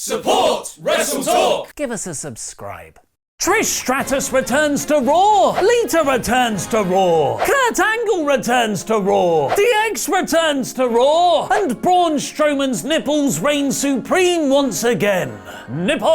Support WrestleTalk! Give us a subscribe. Trish Stratus returns to Raw. Lita returns to Raw. Kurt Angle returns to Raw. DX returns to Raw. And Braun Strowman's nipples reign supreme once again. Nipples!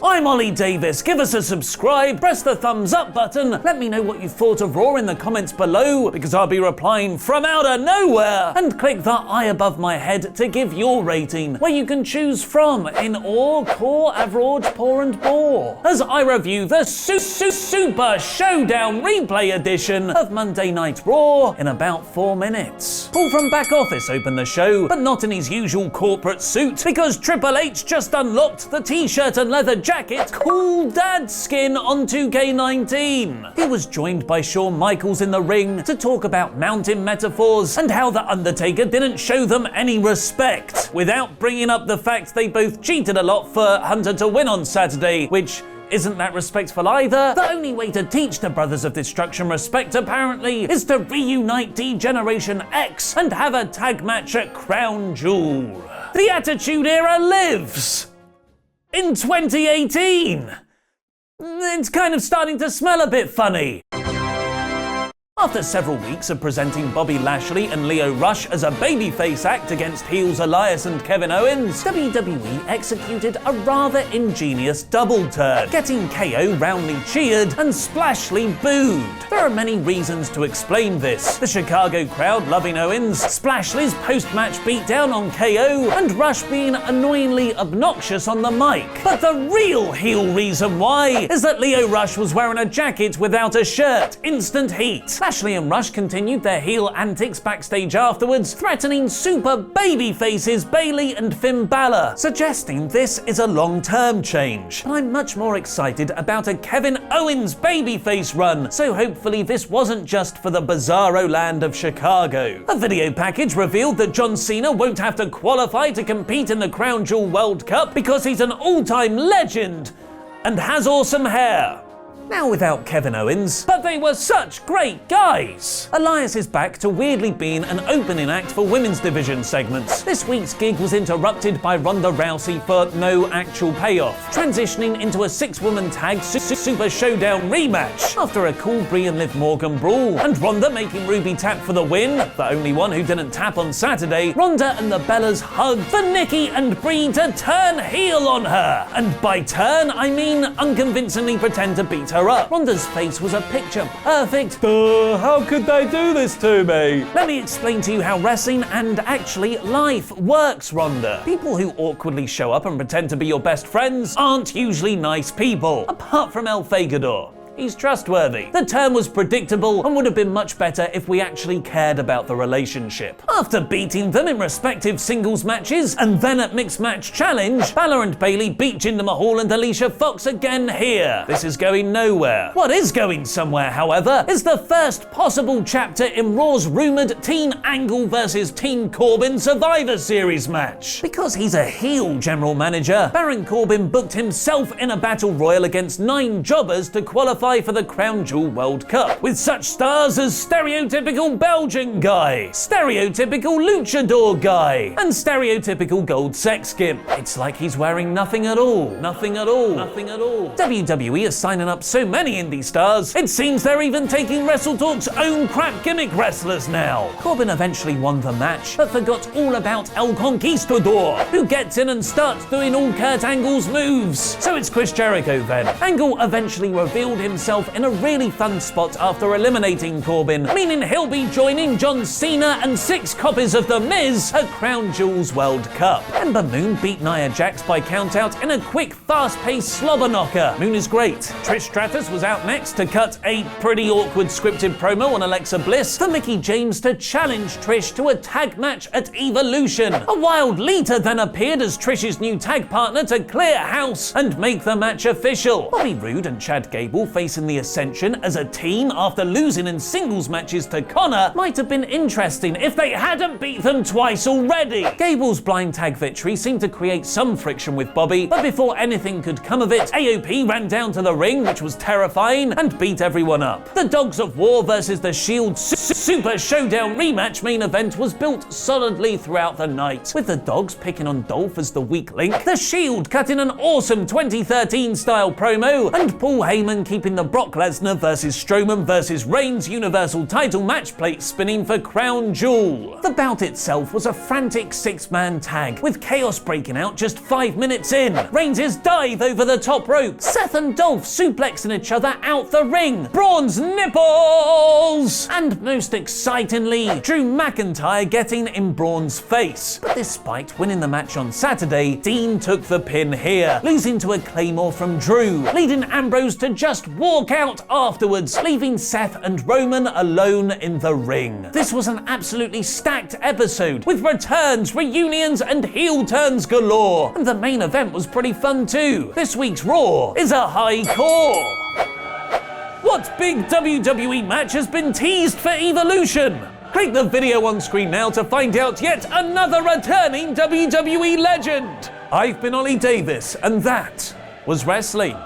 I'm Ollie Davis. Give us a subscribe, press the thumbs up button, let me know what you thought of Raw in the comments below, because I'll be replying from out of nowhere. And click the eye above my head to give your rating, where you can choose from in awe, core, average, poor and bore. As I review the Super Showdown Replay edition of Monday Night Raw in about 4 minutes. Paul from back office opened the show, but not in his usual corporate suit, because Triple H just unlocked the t-shirt and leather jacket Cool Dad skin on 2K19. He was joined by Shawn Michaels in the ring to talk about mountain metaphors and how The Undertaker didn't show them any respect, without bringing up the fact they both cheated a lot for Hunter to win on Saturday, which isn't that respectful either. The only way to teach the Brothers of Destruction respect, apparently, is to reunite D-Generation X and have a tag match at Crown Jewel. The Attitude Era lives! In 2018! It's kind of starting to smell a bit funny. After several weeks of presenting Bobby Lashley and Lio Rush as a babyface act against heels Elias and Kevin Owens, WWE executed a rather ingenious double turn, getting KO roundly cheered and Splashly booed. There are many reasons to explain this. The Chicago crowd loving Owens, Splashly's post-match beatdown on KO, and Rush being annoyingly obnoxious on the mic. But the real heel reason why is that Lio Rush was wearing a jacket without a shirt. Instant heat. Lashley and Rush continued their heel antics backstage afterwards, threatening super baby faces Bayley and Finn Balor, suggesting this is a long-term change. But I'm much more excited about a Kevin Owens babyface run, so hopefully this wasn't just for the bizarro land of Chicago. A video package revealed that John Cena won't have to qualify to compete in the Crown Jewel World Cup because he's an all-time legend and has awesome hair. Now without Kevin Owens, but they were such great guys! Elias is back to weirdly being an opening act for women's division segments. This week's gig was interrupted by Ronda Rousey for no actual payoff, transitioning into a 6-woman tag Super Showdown rematch after a cool Brie and Liv Morgan brawl, and Ronda making Ruby tap for the win, the only one who didn't tap on Saturday. Ronda and the Bellas hugged for Nikki and Brie to turn heel on her, and by turn I mean unconvincingly pretend to beat her up. Ronda's face was a picture perfect. How could they do this to me? Let me explain to you how wrestling and actually life works, Ronda. People who awkwardly show up and pretend to be your best friends aren't usually nice people, apart from El Fagador. He's trustworthy. The turn was predictable and would have been much better if we actually cared about the relationship. After beating them in respective singles matches and then at Mixed Match Challenge, Balor and Bayley beat Jinder Mahal and Alicia Fox again here. This is going nowhere. What is going somewhere, however, is the first possible chapter in Raw's rumored Team Angle versus Team Corbin Survivor Series match. Because he's a heel general manager, Baron Corbin booked himself in a battle royal against 9 jobbers to qualify for the Crown Jewel World Cup, with such stars as stereotypical Belgian guy, stereotypical luchador guy, and stereotypical gold sex gimp. It's like he's wearing nothing at all. Nothing at all. Nothing at all. WWE is signing up so many indie stars, it seems they're even taking WrestleTalk's own crap gimmick wrestlers now. Corbin eventually won the match, but forgot all about El Conquistador, who gets in and starts doing all Kurt Angle's moves. So it's Chris Jericho then. Angle eventually revealed himself in a really fun spot after eliminating Corbin, meaning he'll be joining John Cena and 6 copies of The Miz at Crown Jewel's World Cup. Ember Moon beat Nia Jax by countout in a quick, fast-paced slobber knocker. Moon is great. Trish Stratus was out next to cut a pretty awkward scripted promo on Alexa Bliss for Mickie James to challenge Trish to a tag match at Evolution. A wild Lita then appeared as Trish's new tag partner to clear house and make the match official. Bobby Roode and Chad Gable faced facing the Ascension as a team after losing in singles matches to Connor might have been interesting if they hadn't beat them twice already. Gable's blind tag victory seemed to create some friction with Bobby, but before anything could come of it, AOP ran down to the ring, which was terrifying, and beat everyone up. The Dogs of War versus the Shield Super Showdown rematch main event was built solidly throughout the night, with the Dogs picking on Dolph as the weak link, the Shield cutting an awesome 2013 style promo, and Paul Heyman keeping the Brock Lesnar versus Strowman versus Reigns Universal title match plate spinning for Crown Jewel. The bout itself was a frantic 6-man tag, with chaos breaking out just 5 minutes in. Reigns' dive over the top rope, Seth and Dolph suplexing each other out the ring, Braun's nipples, and most excitingly, Drew McIntyre getting in Braun's face. But despite winning the match on Saturday, Dean took the pin here, losing to a Claymore from Drew, leading Ambrose to just walk out afterwards, leaving Seth and Roman alone in the ring. This was an absolutely stacked episode, with returns, reunions, and heel turns galore, and the main event was pretty fun too. This week's Raw is a high core. What big WWE match has been teased for Evolution? Click the video on screen now to find out yet another returning WWE legend. I've been Ollie Davis, and that was wrestling.